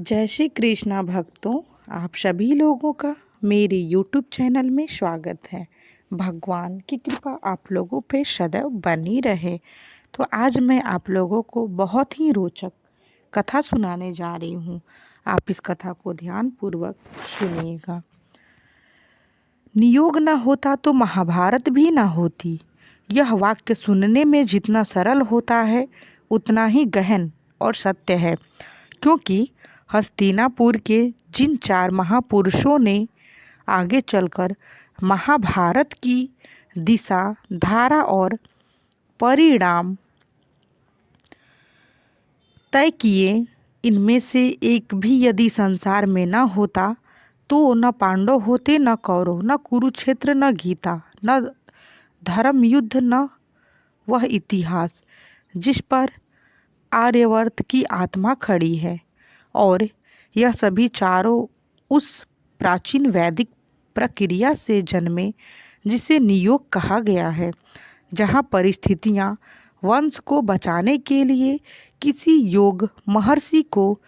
जय श्री कृष्णा भक्तों, आप सभी लोगों का मेरे YouTube चैनल में स्वागत है। भगवान की कृपा आप लोगों पे सदैव बनी रहे। तो आज मैं आप लोगों को बहुत ही रोचक कथा सुनाने जा रही हूँ। आप इस कथा को ध्यानपूर्वक सुनिएगा। नियोग न होता तो महाभारत भी न होती। यह वाक्य सुनने में जितना सरल होता है उतना ही गहन और सत्य है, क्योंकि हस्तिनापुर के जिन 4 महापुरुषों ने आगे चलकर महाभारत की दिशा, धारा और परिणाम तय किए, इनमें से एक भी यदि संसार में न होता तो न पांडव होते, न कौरव, न कुरुक्षेत्र, न गीता, न धर्म युद्ध, न वह इतिहास जिस पर आर्यवर्त की आत्मा खड़ी है। और यह सभी चारों उस प्राचीन वैदिक प्रक्रिया से जन्मे जिसे नियोग कहा गया है, जहाँ परिस्थितियाँ वंश को बचाने के लिए किसी योग महर्षि को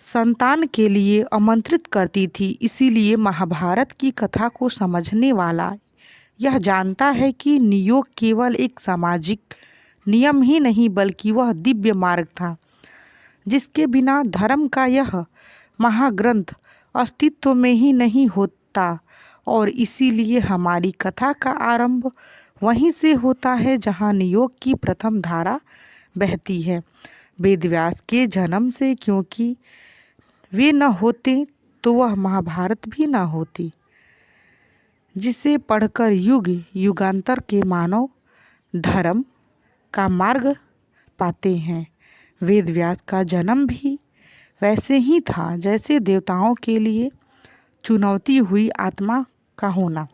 संतान के लिए आमंत्रित करती थी। इसीलिए महाभारत की कथा को समझने वाला यह जानता है कि नियोग केवल एक सामाजिक नियम ही नहीं बल्कि वह दिव्य मार्ग था, जिसके बिना धर्म का यह महाग्रंथ अस्तित्व में ही नहीं होता। और इसीलिए हमारी कथा का आरंभ वहीं से होता है जहाँ नियोग की प्रथम धारा बहती है, वेदव्यास के जन्म से, क्योंकि वे न होते तो वह महाभारत भी न होती, जिसे पढ़कर युग युगांतर के मानव धर्म का मार्ग पाते हैं। वेदव्यास का जन्म भी वैसे ही था जैसे देवताओं के लिए चुनौती हुई आत्मा का होना।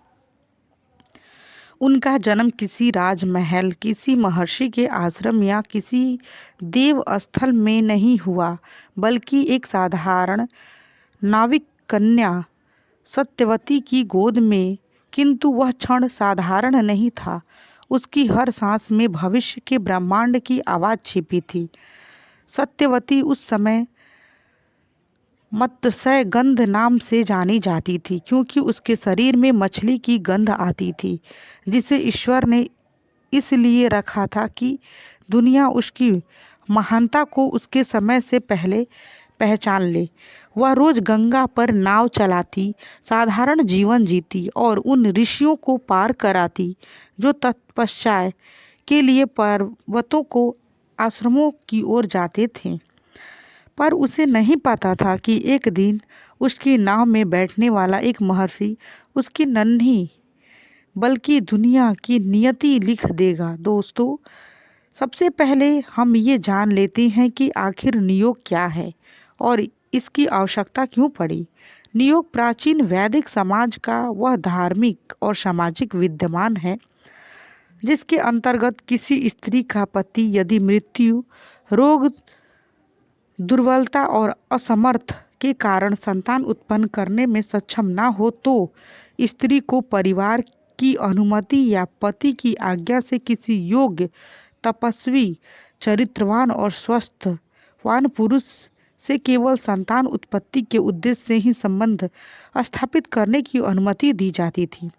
उनका जन्म किसी राजमहल, किसी महर्षि के आश्रम या किसी देव स्थल में नहीं हुआ, बल्कि एक साधारण नाविक कन्या सत्यवती की गोद में। किंतु वह क्षण साधारण नहीं था। उसकी हर सांस में भविष्य के ब्रह्मांड की आवाज़ छिपी थी। सत्यवती उस समय मत्स्य गंध नाम से जानी जाती थी, क्योंकि उसके शरीर में मछली की गंध आती थी, जिसे ईश्वर ने इसलिए रखा था कि दुनिया उसकी महानता को उसके समय से पहले पहचान ले। वह रोज गंगा पर नाव चलाती, साधारण जीवन जीती और उन ऋषियों को पार कराती जो तपस्या के लिए पर्वतों को आश्रमों की ओर जाते थे। पर उसे नहीं पता था कि एक दिन उसकी नाव में बैठने वाला एक महर्षि उसकी नन्ही बल्कि दुनिया की नियति लिख देगा। दोस्तों, सबसे पहले हम ये जान लेते हैं कि आखिर नियोग क्या है और इसकी आवश्यकता क्यों पड़ी। नियोग प्राचीन वैदिक समाज का वह धार्मिक और सामाजिक विद्यमान है जिसके अंतर्गत किसी स्त्री का पति यदि मृत्यु, रोग, दुर्बलता और असमर्थ के कारण संतान उत्पन्न करने में सक्षम ना हो तो स्त्री को परिवार की अनुमति या पति की आज्ञा से किसी योग्य, तपस्वी, चरित्रवान और स्वस्थवान पुरुष से केवल संतान उत्पत्ति के उद्देश्य से ही संबंध स्थापित करने की अनुमति दी जाती थी।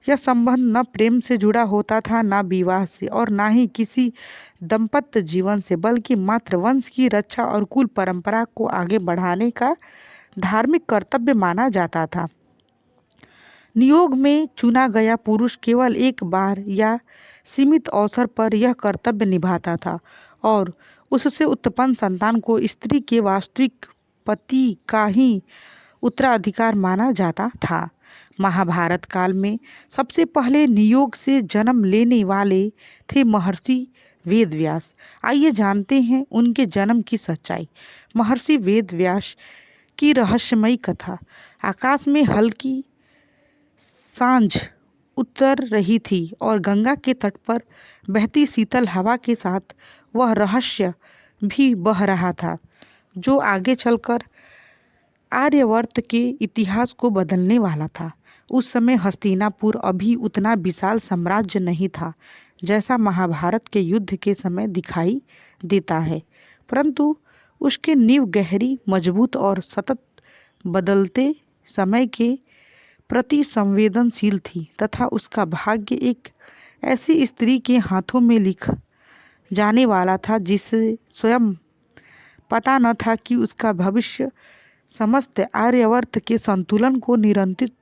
यह संबंध न प्रेम से जुड़ा होता था, न विवाह से और न ही किसी दाम्पत्य जीवन से, बल्कि मात्र वंश की रक्षा और कुल परंपरा को आगे बढ़ाने का धार्मिक कर्तव्य माना जाता था। नियोग में चुना गया पुरुष केवल एक बार या सीमित अवसर पर यह कर्तव्य निभाता था और उससे उत्पन्न संतान को स्त्री के वास्तविक पति का ही उत्तराधिकार माना जाता था। महाभारत काल में सबसे पहले नियोग से जन्म लेने वाले थे महर्षि वेदव्यास। आइए जानते हैं उनके जन्म की सच्चाई। महर्षि वेदव्यास की रहस्यमयी कथा। आकाश में हल्की सांझ उतर रही थी और गंगा के तट पर बहती शीतल हवा के साथ वह रहस्य भी बह रहा था जो आगे चलकर आर्यवर्त के इतिहास को बदलने वाला था। उस समय हस्तिनापुर अभी उतना विशाल साम्राज्य नहीं था जैसा महाभारत के युद्ध के समय दिखाई देता है, परंतु उसकी नींव गहरी, मजबूत और सतत बदलते समय के प्रति संवेदनशील थी तथा उसका भाग्य एक ऐसी स्त्री के हाथों में लिख जाने वाला था जिसे स्वयं पता न था कि उसका भविष्य समस्त आर्यावर्त के संतुलन को नियंत्रित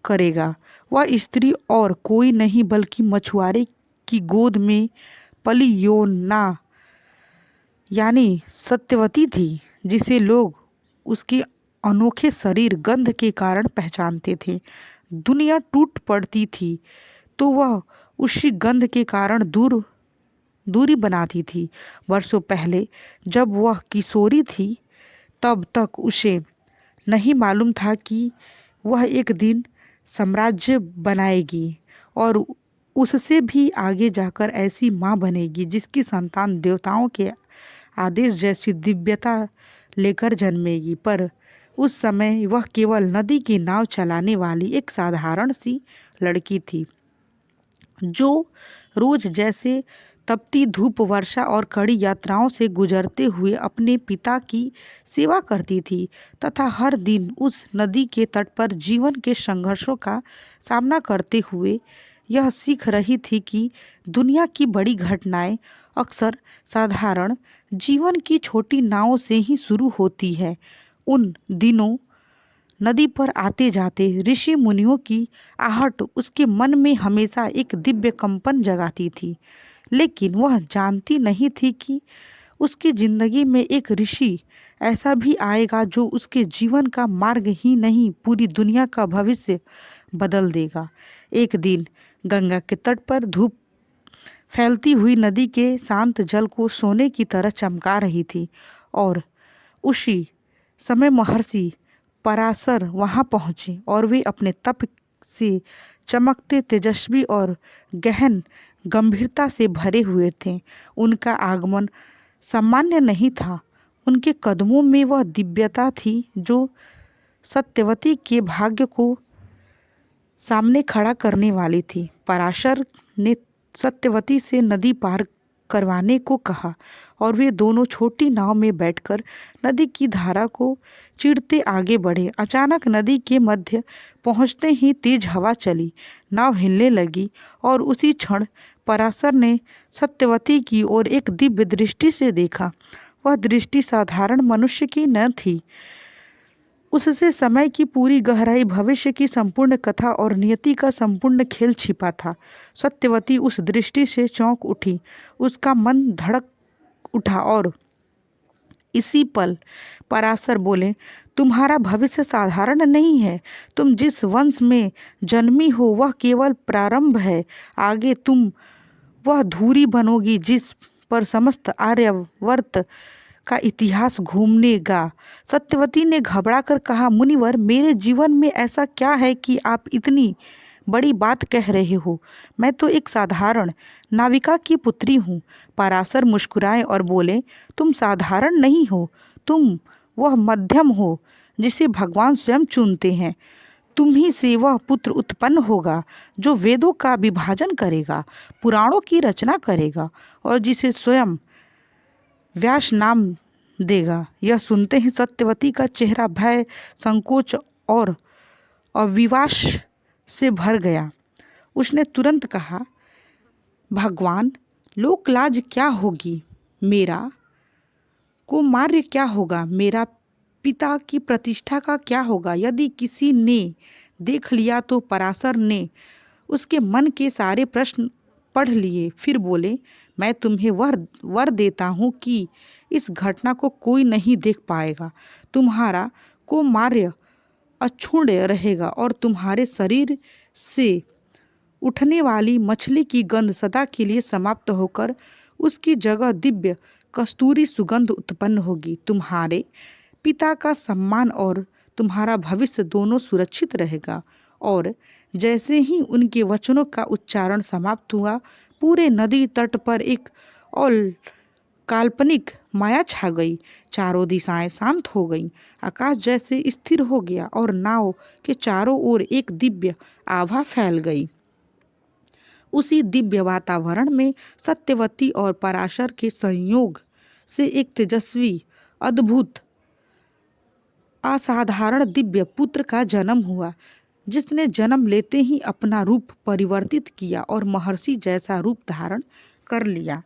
करेगा। वह स्त्री और कोई नहीं बल्कि मछुआरे की गोद में पली योना यानी सत्यवती थी, जिसे लोग उसके अनोखे शरीर गंध के कारण पहचानते थे। दुनिया टूट पड़ती थी तो वह उसी गंध के कारण दूरी बनाती थी। वर्षों पहले जब वह किशोरी थी तब तक उसे नहीं मालूम था कि वह एक दिन साम्राज्य बनाएगी और उससे भी आगे जाकर ऐसी माँ बनेगी जिसकी संतान देवताओं के आदेश जैसी दिव्यता लेकर जन्मेगी। पर उस समय वह केवल नदी की नाव चलाने वाली एक साधारण सी लड़की थी, जो रोज जैसे तपती धूप, वर्षा और कड़ी यात्राओं से गुजरते हुए अपने पिता की सेवा करती थी तथा हर दिन उस नदी के तट पर जीवन के संघर्षों का सामना करते हुए यह सीख रही थी कि दुनिया की बड़ी घटनाएं अक्सर साधारण जीवन की छोटी नावों से ही शुरू होती है। उन दिनों नदी पर आते जाते ऋषि मुनियों की आहट उसके मन में हमेशा एक दिव्य कंपन जगाती थी, लेकिन वह जानती नहीं थी कि उसकी जिंदगी में एक ऋषि ऐसा भी आएगा जो उसके जीवन का मार्ग ही नहीं, पूरी दुनिया का भविष्य बदल देगा। एक दिन गंगा के तट पर धूप फैलती हुई नदी के शांत जल को सोने की तरह चमका रही थी और उसी समय महर्षि पराशर वहां पहुंचे और वे अपने तप से चमकते, तेजस्वी और गहन गंभीरता से भरे हुए थे। उनका आगमन सामान्य नहीं था। उनके कदमों में वह दिव्यता थी जो सत्यवती के भाग्य को सामने खड़ा करने वाली थी। पराशर ने सत्यवती से नदी पार करवाने को कहा और वे दोनों छोटी नाव में बैठकर नदी की धारा को चीरते आगे बढ़े। अचानक नदी के मध्य पहुंचते ही तेज हवा चली, नाव हिलने लगी और उसी क्षण पराशर ने सत्यवती की ओर एक दिव्य दृष्टि से देखा। वह दृष्टि साधारण मनुष्य की न थी, उससे समय की पूरी गहराई, भविष्य की संपूर्ण कथा और नियति का संपूर्ण खेल छिपा था। सत्यवती उस दृष्टि से चौंक उठी, उसका मन धड़क उठा और इसी पल पराशर बोले, तुम्हारा भविष्य साधारण नहीं है। तुम जिस वंश में जन्मी हो वह केवल प्रारंभ है। आगे तुम वह धुरी बनोगी जिस पर समस्त आर्यावर्त का इतिहास घूमनेगा। सत्यवती ने घबरा कर कहा, मुनिवर, मेरे जीवन में ऐसा क्या है कि आप इतनी बड़ी बात कह रहे हो? मैं तो एक साधारण नाविका की पुत्री हूँ। पराशर मुस्कुराए और बोले, तुम साधारण नहीं हो, तुम वह मध्यम हो जिसे भगवान स्वयं चुनते हैं। तुम ही से वह पुत्र उत्पन्न होगा जो वेदों का विभाजन करेगा, पुराणों की रचना करेगा और जिसे स्वयं व्यास नाम देगा। यह सुनते ही सत्यवती का चेहरा भय, संकोच और अविश्वास से भर गया। उसने तुरंत कहा, भगवान, लोक लाज क्या होगी? मेरा कुमार्य क्या होगा? मेरा पिता की प्रतिष्ठा का क्या होगा? यदि किसी ने देख लिया तो? पराशर ने उसके मन के सारे प्रश्न पढ़ लिए, फिर बोले, मैं तुम्हें वर देता हूँ कि इस घटना को कोई नहीं देख पाएगा। तुम्हारा कुमार्य अक्षुण्ण रहेगा और तुम्हारे शरीर से उठने वाली मछली की गंध सदा के लिए समाप्त होकर उसकी जगह दिव्य कस्तूरी सुगंध उत्पन्न होगी। तुम्हारे पिता का सम्मान और तुम्हारा भविष्य दोनों सुरक्षित रहेगा। और जैसे ही उनके वचनों का उच्चारण समाप्त हुआ, पूरे नदी तट पर एक और काल्पनिक माया छा गई। चारों दिशाएं शांत हो गईं, आकाश जैसे स्थिर हो गया और नाव के चारों ओर एक दिव्य आभा फैल गई। उसी दिव्य वातावरण में सत्यवती और पराशर के संयोग से एक तेजस्वी अद्भुत असाधारण दिव्य पुत्र का जन्म हुआ, जिसने जन्म लेते ही अपना रूप परिवर्तित किया और महर्षि जैसा रूप धारण कर लिया।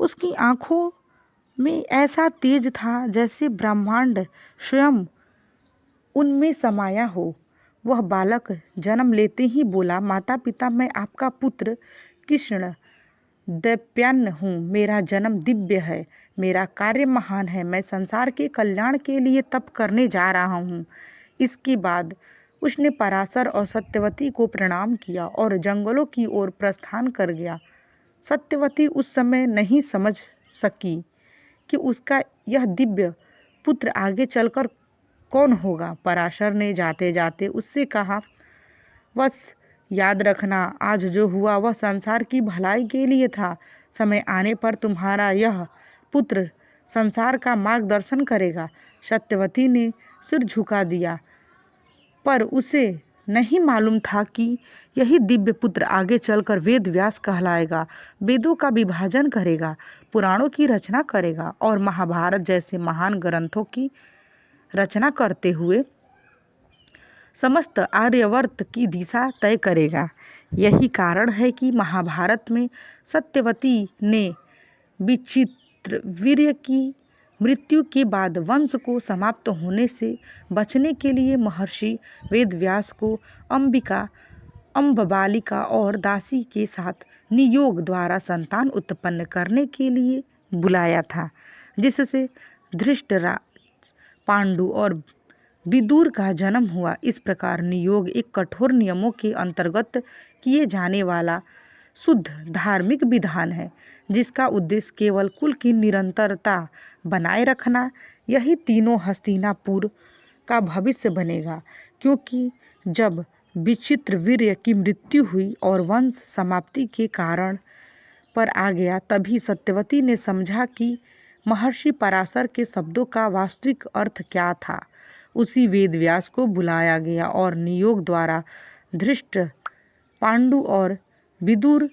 उसकी आंखों में ऐसा तेज था जैसे ब्रह्मांड स्वयं उनमें समाया हो। वह बालक जन्म लेते ही बोला, माता पिता, मैं आपका पुत्र कृष्ण दैत्यायन हूँ। मेरा जन्म दिव्य है, मेरा कार्य महान है। मैं संसार के कल्याण के लिए तप करने जा रहा हूँ। इसके बाद उसने पराशर और सत्यवती को प्रणाम किया और जंगलों की ओर प्रस्थान कर गया। सत्यवती उस समय नहीं समझ सकी कि उसका यह दिव्य पुत्र आगे चलकर कौन होगा। पराशर ने जाते जाते उससे कहा, बस याद रखना, आज जो हुआ वह संसार की भलाई के लिए था। समय आने पर तुम्हारा यह पुत्र संसार का मार्गदर्शन करेगा। सत्यवती ने सिर झुका दिया, पर उसे नहीं मालूम था कि यही दिव्य पुत्र आगे चलकर वेद व्यास कहलाएगा, वेदों का विभाजन करेगा, पुराणों की रचना करेगा और महाभारत जैसे महान ग्रंथों की रचना करते हुए समस्त आर्यवर्त की दिशा तय करेगा। यही कारण है कि महाभारत में सत्यवती ने विचित्रवीर्य की मृत्यु के बाद वंश को समाप्त होने से बचने के लिए महर्षि वेदव्यास को अंबिका, अम्बबालिका और दासी के साथ नियोग द्वारा संतान उत्पन्न करने के लिए बुलाया था, जिससे धृतराष्ट्र, पांडु और विदुर का जन्म हुआ। इस प्रकार नियोग एक कठोर नियमों के अंतर्गत किए जाने वाला शुद्ध धार्मिक विधान है, जिसका उद्देश्य केवल कुल की निरंतरता बनाए रखना। यही तीनों हस्तिनापुर का भविष्य बनेगा, क्योंकि जब विचित्रवीर्य की मृत्यु हुई और वंश समाप्ति के कारण पर आ गया, तभी सत्यवती ने समझा कि महर्षि पराशर के शब्दों का वास्तविक अर्थ क्या था। उसी वेदव्यास को बुलाया गया और नियोग द्वारा धृष्ट, पांडु और विदुर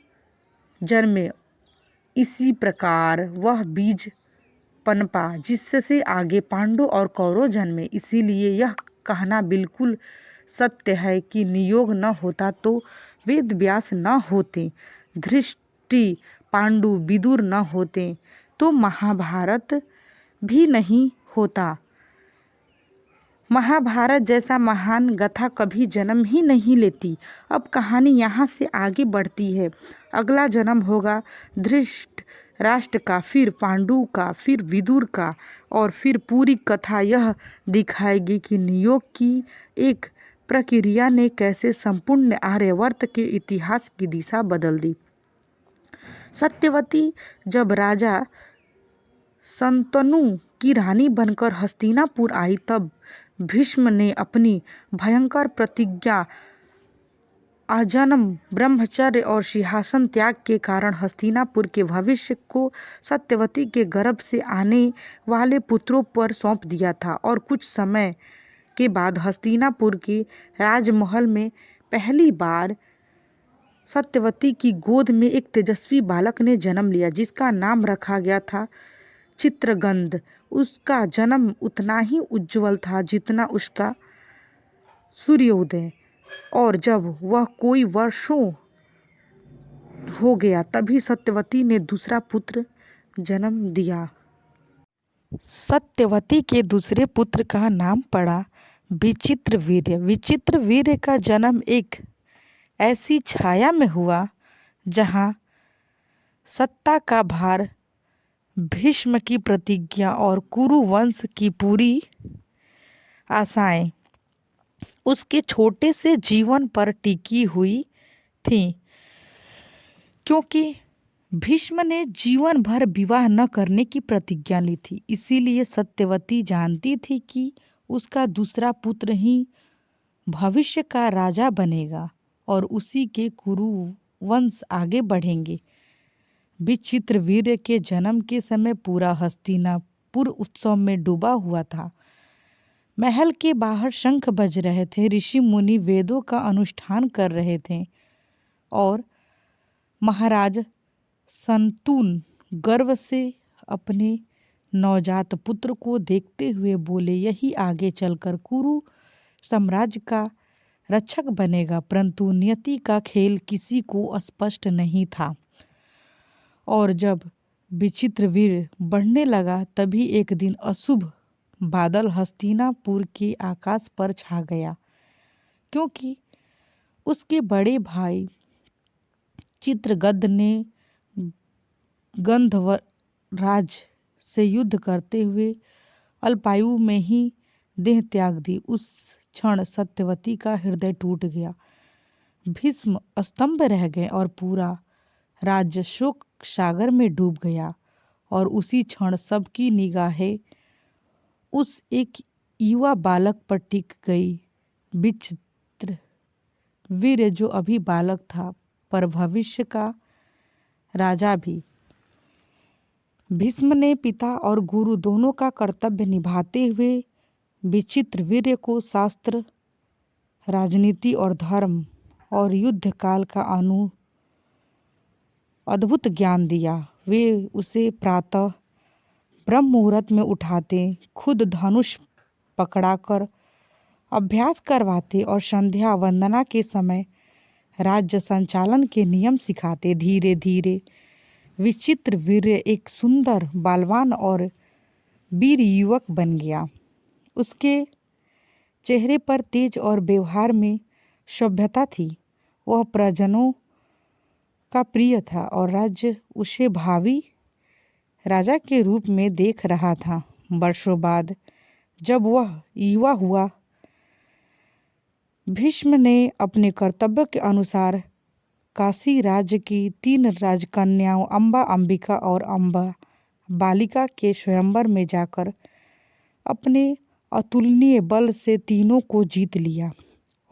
जन्मे। इसी प्रकार वह बीज पनपा जिससे आगे पांडु और कौरव जन्मे। इसीलिए यह कहना बिल्कुल सत्य है कि नियोग न होता तो वेदव्यास न होते, धृष्टि, पांडु, विदुर न होते तो महाभारत भी नहीं होता। महाभारत जैसा महान गाथा कभी जन्म ही नहीं लेती। अब कहानी यहाँ से आगे बढ़ती है। अगला जन्म होगा धृतराष्ट्र का, फिर पांडु का, फिर विदुर का, और फिर पूरी कथा यह दिखाएगी कि नियोग की एक प्रक्रिया ने कैसे संपूर्ण आर्यावर्त के इतिहास की दिशा बदल दी। सत्यवती जब राजा शंतनु की रानी बनकर हस्तिनापुर आई, तब भीष्म ने अपनी भयंकर प्रतिज्ञा, आजन्म ब्रह्मचर्य और सिंहासन त्याग के कारण हस्तिनापुर के भविष्य को सत्यवती के गर्भ से आने वाले पुत्रों पर सौंप दिया था। और कुछ समय के बाद हस्तिनापुर के राजमहल में पहली बार सत्यवती की गोद में एक तेजस्वी बालक ने जन्म लिया, जिसका नाम रखा गया था चित्रगंध। उसका जन्म उतना ही उज्जवल था जितना उसका सूर्योदय, और जब वह कोई वर्षों हो गया तभी सत्यवती ने दूसरा पुत्र जन्म दिया। सत्यवती के दूसरे पुत्र का नाम पड़ा विचित्रवीर्य। विचित्रवीर्य का जन्म एक ऐसी छाया में हुआ जहाँ सत्ता का भार, भीष्म की प्रतिज्ञा और कुरु वंश की पूरी आशाएं उसके छोटे से जीवन पर टिकी हुई थी, क्योंकि भीष्म ने जीवन भर विवाह न करने की प्रतिज्ञा ली थी। इसीलिए सत्यवती जानती थी कि उसका दूसरा पुत्र ही भविष्य का राजा बनेगा और उसी के कुरु वंश आगे बढ़ेंगे। विचित्रवीर्य के जन्म के समय पूरा हस्तिनापुर उत्सव में डूबा हुआ था। महल के बाहर शंख बज रहे थे, ऋषि मुनि वेदों का अनुष्ठान कर रहे थे और महाराज शंतनु गर्व से अपने नवजात पुत्र को देखते हुए बोले, यही आगे चलकर कुरु साम्राज्य का रक्षक बनेगा। परंतु नियति का खेल किसी को स्पष्ट नहीं था और जब विचित्रवीर्य बढ़ने लगा तभी एक दिन अशुभ बादल हस्तिनापुर के आकाश पर छा गया, क्योंकि उसके बड़े भाई चित्रगुप्त ने गंधर्वराज से युद्ध करते हुए अल्पायु में ही देह त्याग दी। उस क्षण सत्यवती का हृदय टूट गया। भीष्म स्तंभ रह गए और पूरा राज्य शोक सागर में डूब गया। और उसी क्षण सबकी निगाहें उस एक युवा बालक पर टिक गई। विचित्र वीर जो अभी बालक था पर भविष्य का राजा भी। भीष्म ने पिता और गुरु दोनों का कर्तव्य निभाते हुए विचित्रवीर्य को शास्त्र, राजनीति और धर्म और युद्ध काल का अद्भुत ज्ञान दिया। वे उसे प्रातः ब्रह्म मुहूर्त में उठाते, खुद धनुष पकड़ाकर अभ्यास करवाते और संध्या वंदना के समय राज्य संचालन के नियम सिखाते। धीरे धीरे विचित्रवीर्य एक सुंदर, बलवान और वीर युवक बन गया। उसके चेहरे पर तेज और व्यवहार में सभ्यता थी। वह प्रजनों का प्रिय था और राज्य उसे भावी राजा के रूप में देख रहा था। वर्षों बाद जब वह युवा हुआ, भीष्म ने अपने कर्तव्य के अनुसार काशी राज्य की 3 राजकन्याओं अम्बा, अंबिका और अम्बा बालिका के स्वयंवर में जाकर अपने अतुलनीय बल से तीनों को जीत लिया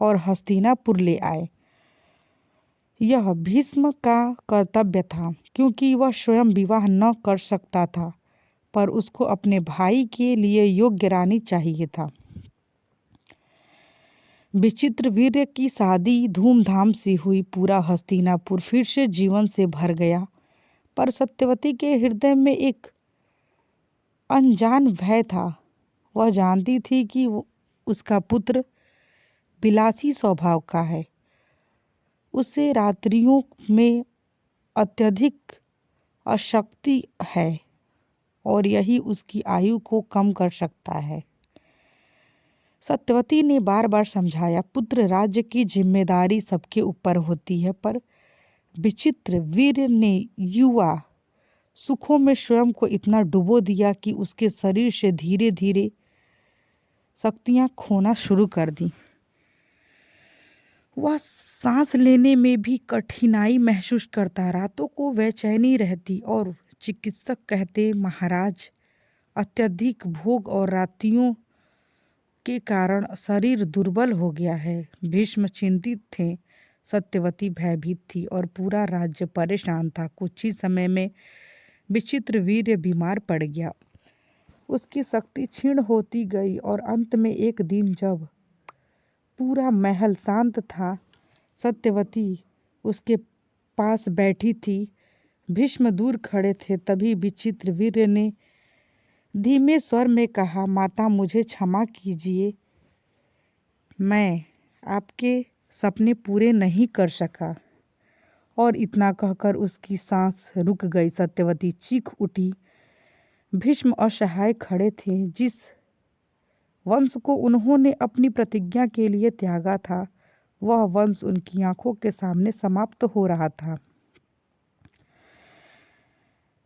और हस्तिनापुर ले आए। यह भीष्म का कर्तव्य था, क्योंकि वह स्वयं विवाह न कर सकता था, पर उसको अपने भाई के लिए योग्य रानी चाहिए था। विचित्रवीर्य की शादी धूमधाम से हुई। पूरा हस्तिनापुर फिर से जीवन से भर गया। पर सत्यवती के हृदय में एक अनजान भय था। वह जानती थी कि उसका पुत्र विलासी स्वभाव का है। उसे रात्रियों में अत्यधिक आसक्ति है और यही उसकी आयु को कम कर सकता है। सत्यवती ने बार बार समझाया, पुत्र राज्य की जिम्मेदारी सबके ऊपर होती है, पर विचित्रवीर्य ने युवा सुखों में स्वयं को इतना डुबो दिया कि उसके शरीर से धीरे धीरे शक्तियां खोना शुरू कर दी। वह सांस लेने में भी कठिनाई महसूस करता। रातों को बेचैनी रहती और चिकित्सक कहते, महाराज अत्यधिक भोग और रातियों के कारण शरीर दुर्बल हो गया है। भीष्म चिंतित थे, सत्यवती भयभीत थी और पूरा राज्य परेशान था। कुछ ही समय में विचित्रवीर्य बीमार पड़ गया। उसकी शक्ति क्षीण होती गई और अंत में एक दिन जब पूरा महल शांत था, सत्यवती उसके पास बैठी थी। भीष्म दूर खड़े थे। तभी विचित्रवीर्य ने धीमे स्वर में कहा, माता मुझे क्षमा कीजिए, मैं आपके सपने पूरे नहीं कर सका। और इतना कहकर उसकी सांस रुक गई। सत्यवती चीख उठी। भीष्म असहाय खड़े थे। जिस वंश को उन्होंने अपनी प्रतिज्ञा के लिए त्यागा था, वह वंश उनकी आंखों के सामने समाप्त हो रहा था।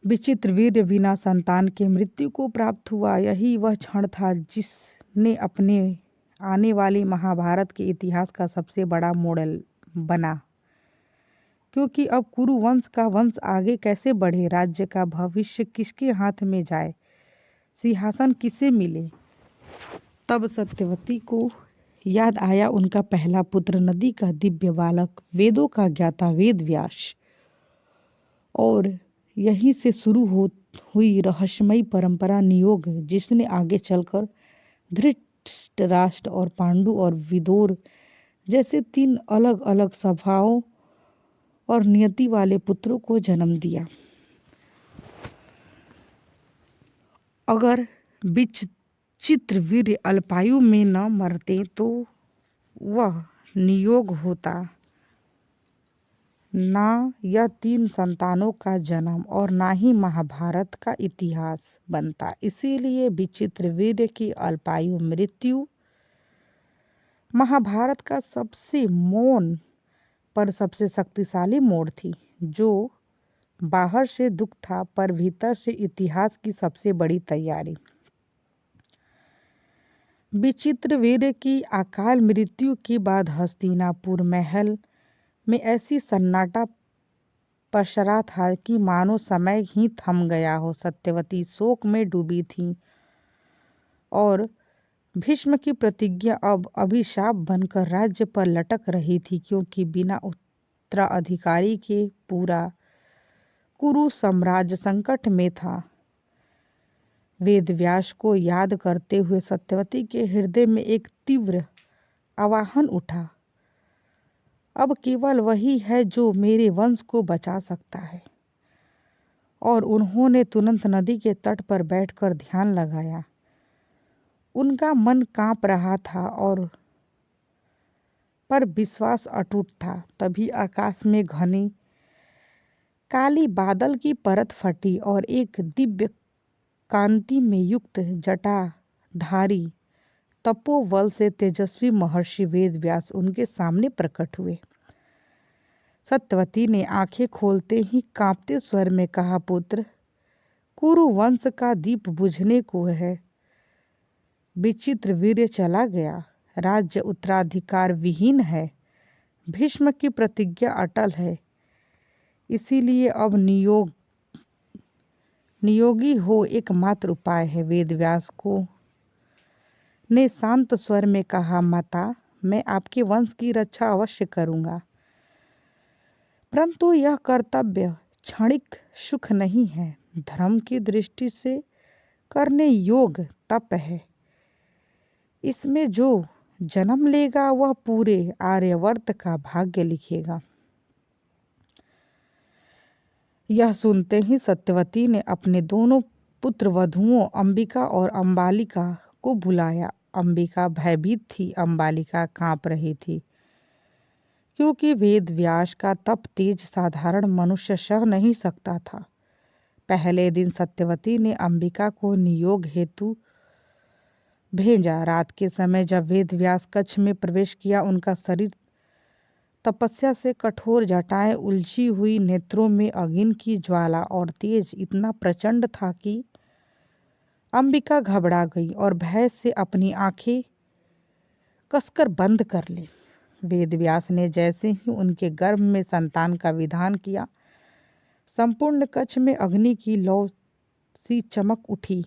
विचित्रवीर्य बिना संतान के मृत्यु को प्राप्त हुआ। यही वह क्षण था जिसने अपने आने वाले महाभारत के इतिहास का सबसे बड़ा मोड़ बना। क्योंकि अब कुरु वंश का वंश आगे कैसे बढ़े, राज्य का भविष्य किसके हाथ में जाए, सिंहासन किसे मिले, तब सत्यवती को याद आया उनका पहला पुत्र, नदी का दिव्य बालक, वेदों का ज्ञाता वेद व्यास। और यहीं से शुरू हुई रहस्यमयी परंपरा नियोग, जिसने आगे चलकर धृतराष्ट्र और पांडु और विदुर जैसे 3 अलग अलग स्वभावों और नियति वाले पुत्रों को जन्म दिया। अगर विचित्र वीर्य अल्पायु में न मरते तो वह नियोग होता, ना यह 3 संतानों का जन्म और ना ही महाभारत का इतिहास बनता। इसीलिए विचित्र वीर्य की अल्पायु मृत्यु महाभारत का सबसे मौन पर सबसे शक्तिशाली मोड़ थी, जो बाहर से दुख था पर भीतर से इतिहास की सबसे बड़ी तैयारी। विचित्र वीर्य की अकाल मृत्यु के बाद हस्तिनापुर महल में ऐसी सन्नाटा पसरा था कि मानो समय ही थम गया हो। सत्यवती शोक में डूबी थी और भीष्म की प्रतिज्ञा अब अभिशाप बनकर राज्य पर लटक रही थी, क्योंकि बिना उत्तराधिकारी के पूरा कुरु साम्राज्य संकट में था। वेदव्यास को याद करते हुए सत्यवती के हृदय में एक तीव्र आवाहन उठा, अब केवल वही है जो मेरे वंश को बचा सकता है। और उन्होंने तुरंत नदी के तट पर बैठकर ध्यान लगाया। उनका मन कांप रहा था और पर विश्वास अटूट था। तभी आकाश में घनी काली बादल की परत फटी और एक दिव्य कांति में युक्त जटाधारी तपोबल से तेजस्वी महर्षि वेदव्यास उनके सामने प्रकट हुए। सत्यवती ने आंखें खोलते ही कांपते स्वर में कहा, पुत्र, कुरु वंश का दीप बुझने को है। विचित्र वीर्य चला गया, राज्य उत्तराधिकार विहीन है, भीष्म की प्रतिज्ञा अटल है। इसीलिए अब नियोगी हो एकमात्र उपाय है। वेदव्यास को ने शांत स्वर में कहा, माता, मैं आपके वंश की रक्षा अवश्य करूंगा, परंतु यह कर्तव्य क्षणिक सुख नहीं है, धर्म की दृष्टि से करने योग्य तप है। इसमें जो जन्म लेगा वह पूरे आर्यवर्त का भाग्य लिखेगा। यह सुनते ही सत्यवती ने अपने दोनों पुत्र वधुओं अंबिका और अंबालिका को बुलाया। अंबिका भयभीत थी, अंबालिका कांप रही थी, क्योंकि वेदव्यास का तप तेज साधारण मनुष्य सह नहीं सकता था। पहले दिन सत्यवती ने अंबिका को नियोग हेतु भेजा। रात के समय जब वेदव्यास कक्ष में प्रवेश किया, उनका शरीर तपस्या से कठोर, जटाएं उलझी हुई, नेत्रों में अग्नि की ज्वाला और तेज इतना प्रचंड था कि अंबिका घबरा गई और भय से अपनी आंखें कसकर बंद कर ली। वेदव्यास ने जैसे ही उनके गर्भ में संतान का विधान किया, संपूर्ण कक्ष में अग्नि की लौ सी चमक उठी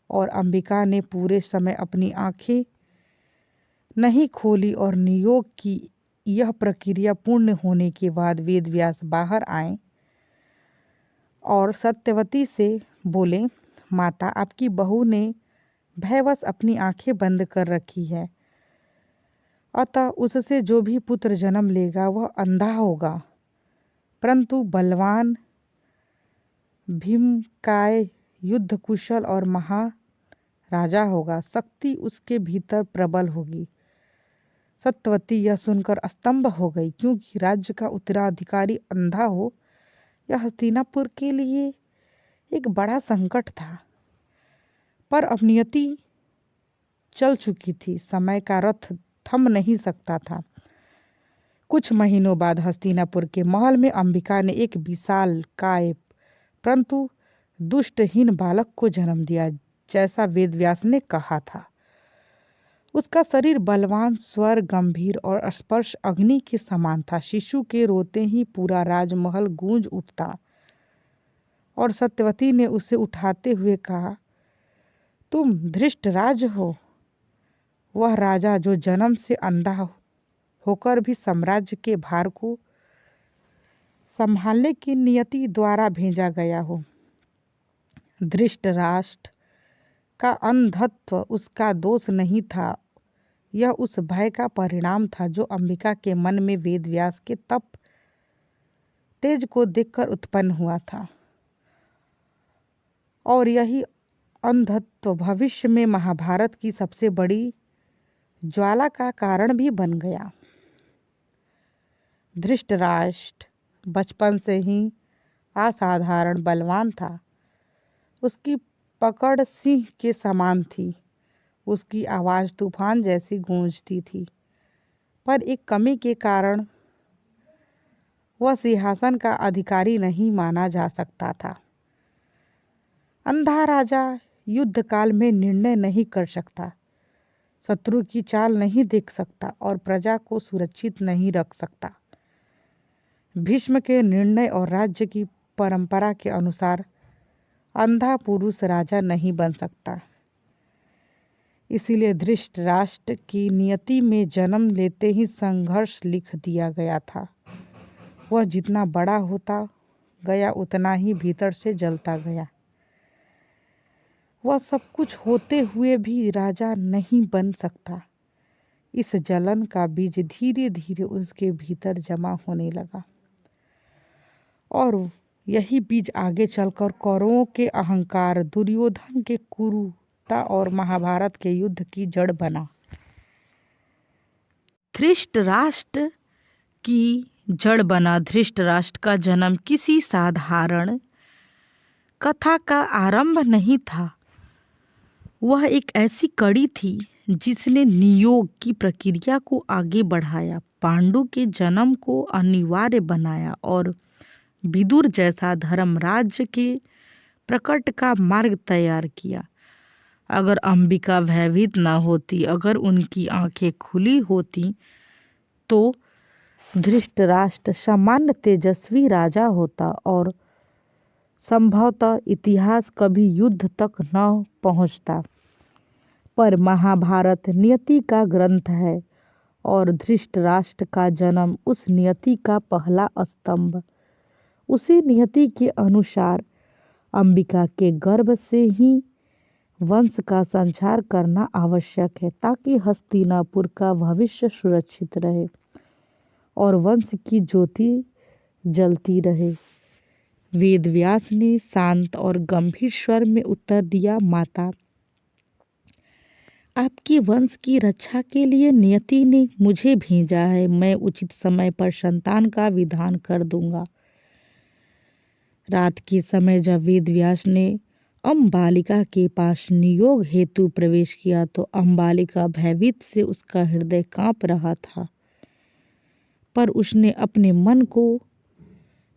और अंबिका ने पूरे समय अपनी आंखें नहीं खोली। और नियोग की यह प्रक्रिया पूर्ण होने के बाद वेदव्यास बाहर आए और सत्यवती से बोले, माता, आपकी बहू ने भयवश अपनी आंखें बंद कर रखी है, अतः उससे जो भी पुत्र जन्म लेगा वह अंधा होगा, परंतु बलवान, भीमकाय, युद्ध कुशल और महाराजा होगा। शक्ति उसके भीतर प्रबल होगी। सत्यवती यह सुनकर स्तंभ हो गई, क्योंकि राज्य का उत्तराधिकारी अंधा हो यह हस्तिनापुर के लिए एक बड़ा संकट था। पर अब नियति चल चुकी थी, समय का रथ थम नहीं सकता था। कुछ महीनों बाद हस्तिनापुर के महल में अंबिका ने एक विशाल काय परंतु दुष्टहीन बालक को जन्म दिया, जैसा वेदव्यास ने कहा था। उसका शरीर बलवान, स्वर गंभीर और स्पर्श अग्नि के समान था। शिशु के रोते ही पूरा राजमहल गूंज उठता और सत्यवती ने उसे उठाते हुए कहा, तुम धृष्टराज हो, वह राजा जो जन्म से अंधा होकर भी साम्राज्य के भार को संभालने की नियति द्वारा भेजा गया हो। धृतराष्ट्र का अंधत्व उसका दोष नहीं था, यह उस भय का परिणाम था जो अंबिका के मन में वेदव्यास के तप तेज को देखकर उत्पन्न हुआ था। और यही अंधत्व भविष्य में महाभारत की सबसे बड़ी ज्वाला का कारण भी बन गया। धृतराष्ट्र बचपन से ही असाधारण बलवान था। उसकी पकड़ सिंह के समान थी। उसकी आवाज़ तूफान जैसी गूंजती थी। पर एक कमी के कारण वह सिंहासन का अधिकारी नहीं माना जा सकता था। अंधा राजा युद्ध काल में निर्णय नहीं कर सकता, शत्रु की चाल नहीं देख सकता और प्रजा को सुरक्षित नहीं रख सकता। भीष्म के निर्णय और राज्य की परंपरा के अनुसार अंधा पुरुष राजा नहीं बन सकता। इसीलिए धृतराष्ट्र की नियति में जन्म लेते ही संघर्ष लिख दिया गया था। वह जितना बड़ा होता गया उतना ही भीतर से जलता गया। वह सब कुछ होते हुए भी राजा नहीं बन सकता। इस जलन का बीज धीरे धीरे उसके भीतर जमा होने लगा और यही बीज आगे चलकर कौरवों के अहंकार, दुर्योधन के क्रूरता और महाभारत के युद्ध की जड़ बना। धृतराष्ट्र की जड़ बना। धृतराष्ट्र का जन्म किसी साधारण कथा का आरंभ नहीं था। वह एक ऐसी कड़ी थी जिसने नियोग की प्रक्रिया को आगे बढ़ाया, पांडु के जन्म को अनिवार्य बनाया और विदुर जैसा धर्मराज के प्रकट का मार्ग तैयार किया। अगर अंबिका भयभीत न होती, अगर उनकी आंखें खुली होती, तो धृतराष्ट्र सामान्य तेजस्वी राजा होता और संभवतः इतिहास कभी युद्ध तक न पहुंचता। पर महाभारत नियति का ग्रंथ है और धृतराष्ट्र का जन्म उस नियति का पहला स्तंभ। उसी नियति के अनुसार अंबिका के गर्भ से ही वंश का संचार करना आवश्यक है ताकि हस्तिनापुर का भविष्य सुरक्षित रहे और वंश की ज्योति जलती रहे। वेदव्यास ने शांत और गंभीर स्वर में उत्तर दिया, माता, आपके वंश की रक्षा के लिए नियति ने मुझे भेजा है। मैं उचित समय पर संतान का विधान कर दूंगा। रात के समय जब वेदव्यास ने अम्बालिका के पास नियोग हेतु प्रवेश किया तो अम्बालिका भयभीत से उसका हृदय कांप रहा था, पर उसने अपने मन को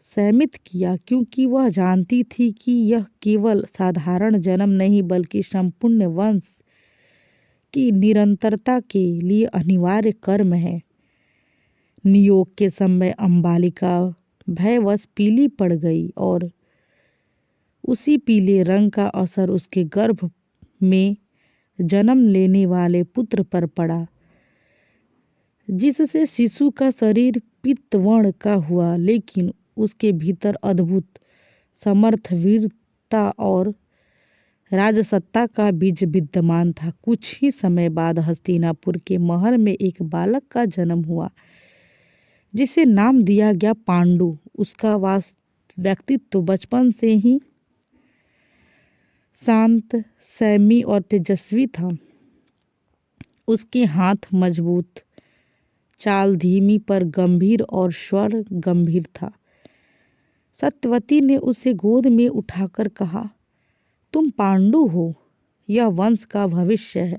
संयमित किया क्योंकि वह जानती थी कि यह केवल साधारण जन्म नहीं बल्कि संपूर्ण वंश की निरंतरता के लिए अनिवार्य कर्म है। नियोग के समय अम्बालिका भयवश पीली पड़ गई और उसी पीले रंग का असर उसके गर्भ में जन्म लेने वाले पुत्र पर पड़ा, जिससे शिशु का शरीर पीतवर्ण का हुआ, लेकिन उसके भीतर अद्भुत समर्थ, वीरता और राजसत्ता का बीज विद्यमान था। कुछ ही समय बाद हस्तिनापुर के महल में एक बालक का जन्म हुआ जिसे नाम दिया गया पांडु। उसका व्यक्तित्व बचपन से ही शांत, संयमी और तेजस्वी था। उसके हाथ मजबूत, चाल धीमी पर गंभीर और स्वर गंभीर था। सत्यवती ने उसे गोद में उठाकर कहा, तुम पांडु हो, यह वंश का भविष्य है।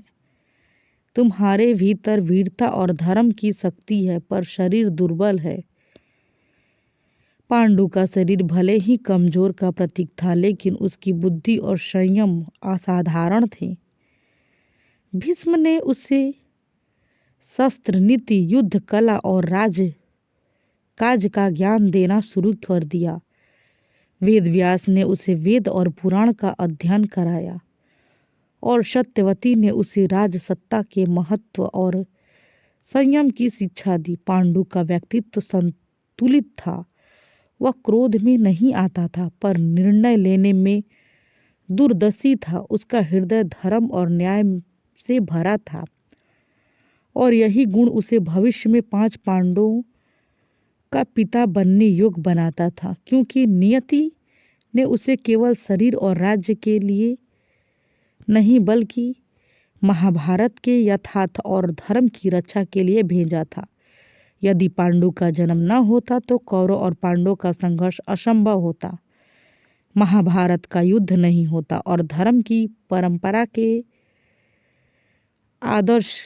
तुम्हारे भीतर वीरता और धर्म की शक्ति है, पर शरीर दुर्बल है। पांडु का शरीर भले ही कमजोर का प्रतीक था, लेकिन उसकी बुद्धि और संयम असाधारण थे। भीष्म ने उसे शस्त्र नीति, युद्ध कला और काज का ज्ञान देना शुरू कर दिया। वेदव्यास ने उसे वेद और पुराण का अध्ययन कराया और सत्यवती ने उसे राजसत्ता के महत्व और संयम की शिक्षा दी। पांडु का व्यक्तित्व संतुलित था। वह क्रोध में नहीं आता था, पर निर्णय लेने में दूरदर्शी था। उसका हृदय धर्म और न्याय से भरा था और यही गुण उसे भविष्य में 5 पांडवों का पिता बनने योग्य बनाता था, क्योंकि नियति ने उसे केवल शरीर और राज्य के लिए नहीं बल्कि महाभारत के यथार्थ और धर्म की रक्षा के लिए भेजा था। यदि पांडु का जन्म न होता तो कौरव और पांडवों का संघर्ष असंभव होता, महाभारत का युद्ध नहीं होता और धर्म की परंपरा के आदर्श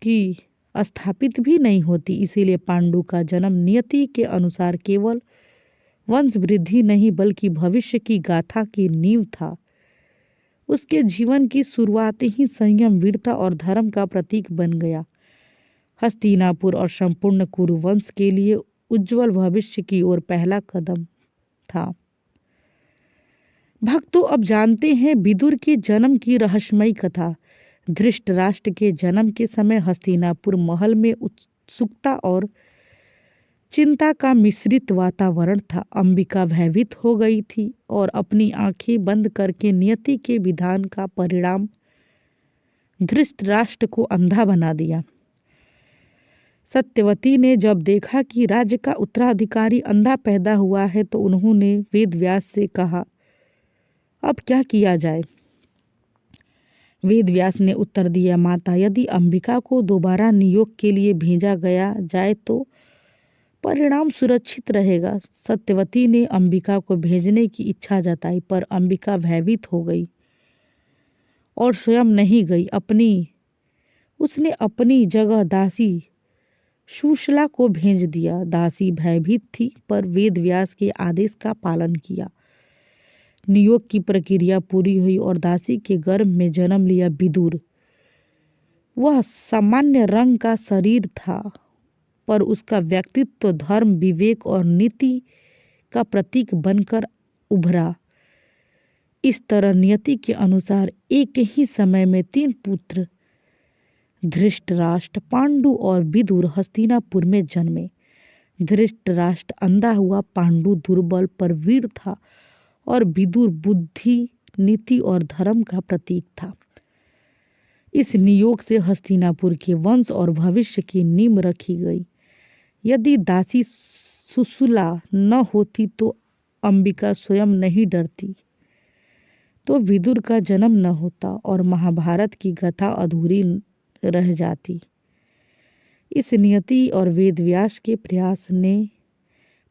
की स्थापित भी नहीं होती। इसीलिए पांडु का जन्म नियति के अनुसार केवल वंश वृद्धि नहीं बल्कि भविष्य की गाथा की नींव था। उसके जीवन की शुरुआत ही संयम, वीरता और धर्म का प्रतीक बन गया। हस्तिनापुर और संपूर्ण कुरुवंश के लिए उज्जवल भविष्य की ओर पहला कदम था। भक्तों, अब जानते हैं विदुर के जन्म की रहस्यमयी कथा। धृतराष्ट्र के जन्म के समय हस्तिनापुर महल में उत्सुकता और चिंता का मिश्रित वातावरण था। अंबिका भयभीत हो गई थी और अपनी आंखें बंद करके नियति के विधान का परिणाम धृतराष्ट्र को अंधा बना दिया। सत्यवती ने जब देखा कि राज्य का उत्तराधिकारी अंधा पैदा हुआ है तो उन्होंने वेदव्यास से कहा, अब क्या किया जाए। वेदव्यास ने उत्तर दिया, माता, यदि अंबिका को दोबारा नियोग के लिए भेजा गया जाए तो परिणाम सुरक्षित रहेगा। सत्यवती ने अंबिका को भेजने की इच्छा जताई, पर अंबिका भयभीत हो गई और स्वयं नहीं गई। उसने अपनी जगह दासी सुशला को भेज दिया। दासी भयभीत थी पर वेदव्यास के आदेश का पालन किया। नियोग की प्रक्रिया पूरी हुई और दासी के गर्भ में जन्म लिया विदुर। वह सामान्य रंग का शरीर था पर उसका व्यक्तित्व धर्म, विवेक और नीति का प्रतीक बनकर उभरा। इस तरह नियति के अनुसार एक ही समय में 3 पुत्र धृतराष्ट्र, पांडु और विदुर हस्तिनापुर में जन्मे। धृतराष्ट्र अंधा हुआ, पांडु दुर्बल पर वीर था और विदुर बुद्धि, नीति और धर्म का प्रतीक था। इस नियोग से हस्तिनापुर के वंश और भविष्य की नींव रखी गई। यदि दासी सुशला न होती तो अंबिका स्वयं नहीं डरती तो विदुर का जन्म न होता और महाभारत की गाथा अधूरी रह जाती। इस नियति और वेदव्यास के प्रयास ने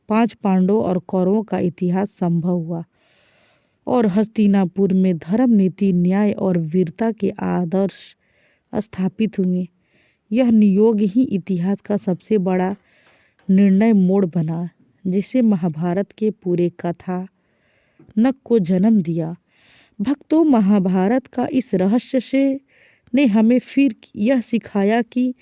5 पांडवों और कौरवों का इतिहास संभव हुआ और हस्तिनापुर में धर्म, नीति, न्याय और वीरता के आदर्श स्थापित हुए। यह नियोग ही इतिहास का सबसे बड़ा निर्णय मोड़ बना, जिसे महाभारत के पूरे कथानक को जन्म दिया। भक्तों, महाभारत का इस रहस्य से ने हमें फिर यह सिखाया कि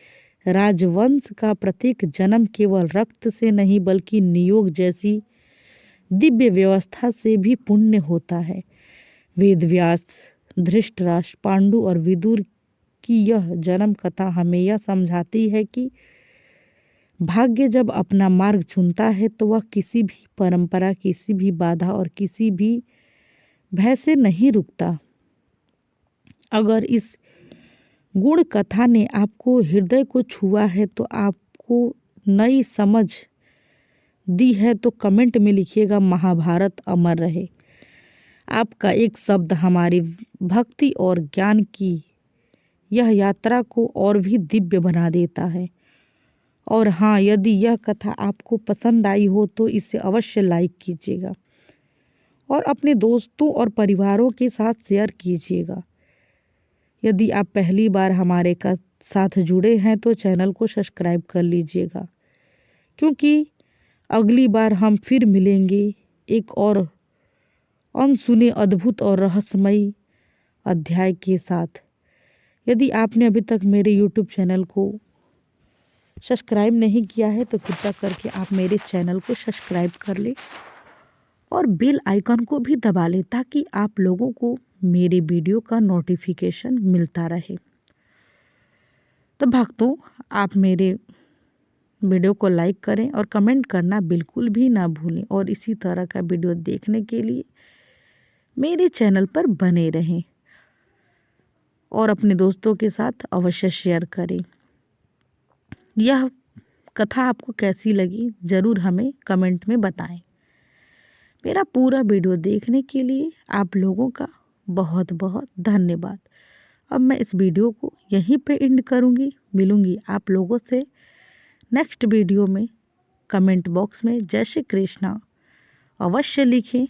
राजवंश का प्रत्येक जन्म केवल रक्त से नहीं बल्कि नियोग जैसी दिव्य व्यवस्था से भी पुण्य होता है। वेदव्यास, धृतराष्ट्र, पांडु और विदुर की यह जन्म कथा हमें यह समझाती है कि भाग्य जब अपना मार्ग चुनता है तो वह किसी भी परंपरा, किसी भी बाधा और किसी भी भय से नहीं रुकता। अगर इस गुण कथा ने आपको हृदय को छुआ है तो आपको नई समझ दी है तो कमेंट में लिखिएगा, महाभारत अमर रहे। आपका एक शब्द हमारी भक्ति और ज्ञान की यह यात्रा को और भी दिव्य बना देता है। और हाँ, यदि यह कथा आपको पसंद आई हो तो इसे अवश्य लाइक कीजिएगा और अपने दोस्तों और परिवारों के साथ शेयर कीजिएगा। यदि आप पहली बार हमारे साथ जुड़े हैं तो चैनल को सब्सक्राइब कर लीजिएगा, क्योंकि अगली बार हम फिर मिलेंगे एक और अनसुने, अद्भुत और रहस्यमयी अध्याय के साथ। यदि आपने अभी तक मेरे YouTube चैनल को सब्सक्राइब नहीं किया है तो कृपया करके आप मेरे चैनल को सब्सक्राइब कर लें और बेल आइकन को भी दबा लें ताकि आप लोगों को मेरे वीडियो का नोटिफिकेशन मिलता रहे। तो भक्तों, आप मेरे वीडियो को लाइक करें और कमेंट करना बिल्कुल भी ना भूलें और इसी तरह का वीडियो देखने के लिए मेरे चैनल पर बने रहें और अपने दोस्तों के साथ अवश्य शेयर करें। यह कथा आपको कैसी लगी ज़रूर हमें कमेंट में बताएं। मेरा पूरा वीडियो देखने के लिए आप लोगों का बहुत बहुत धन्यवाद। अब मैं इस वीडियो को यहीं पे एंड करूँगी। मिलूँगी आप लोगों से नेक्स्ट वीडियो में। कमेंट बॉक्स में जय श्री कृष्णा अवश्य लिखें।